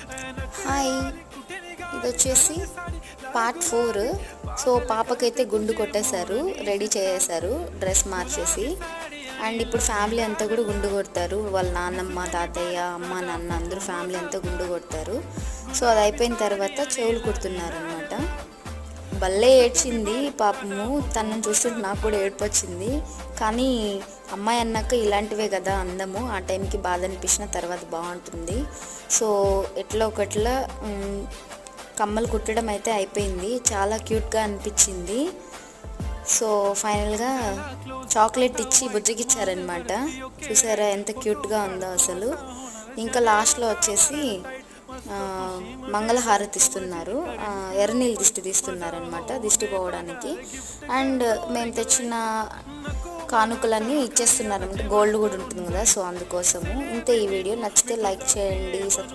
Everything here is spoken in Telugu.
హాయ్, ఇది వచ్చేసి పార్ట్ 4. సో పాపకైతే గుండు కొట్టేశారు, రెడీ చేసేసారు డ్రెస్ మార్చేసి. అండ్ ఇప్పుడు ఫ్యామిలీ అంతా కూడా గుండు కొడతారు. వాళ్ళ నాన్నమ్మ, తాతయ్య, అమ్మ, నాన్న అందరూ ఫ్యామిలీ అంతా గుండు కొడతారు. సో అది అయిపోయిన తర్వాత చెవులు కుడుతున్నారు అనమాట. భలే ఏడ్చింది పాపము. తనని చూస్తుంటే నాకు కూడా ఏడుపు వచ్చింది. కానీ అమ్మాయి అన్నాక ఇలాంటివే కదా అందము. ఆ టైంకి బాధ అనిపించిన తర్వాత బాగుంటుంది. సో ఎట్లా ఒకట్లా కమ్మలు కుట్టడం అయితే అయిపోయింది. చాలా క్యూట్గా అనిపించింది. సో ఫైనల్గా చాక్లెట్ ఇచ్చి బుజ్జగిచ్చారనమాట. చూసారా ఎంత క్యూట్గా ఉందో అసలు. ఇంకా లాస్ట్లో వచ్చేసి మంగళహారతి ఇస్తున్నారు. ఎర్రనీళ్ళు దిష్టి తీస్తున్నారనమాట, దిష్టి పోవడానికి. అండ్ మేము తెచ్చిన కానుకలన్నీ ఇచ్చేస్తున్నారనమాట. గోల్డ్ కూడా ఉంటుంది కదా, సో అందుకోసము. ఇంతే ఈ వీడియో. నచ్చితే లైక్ చేయండి.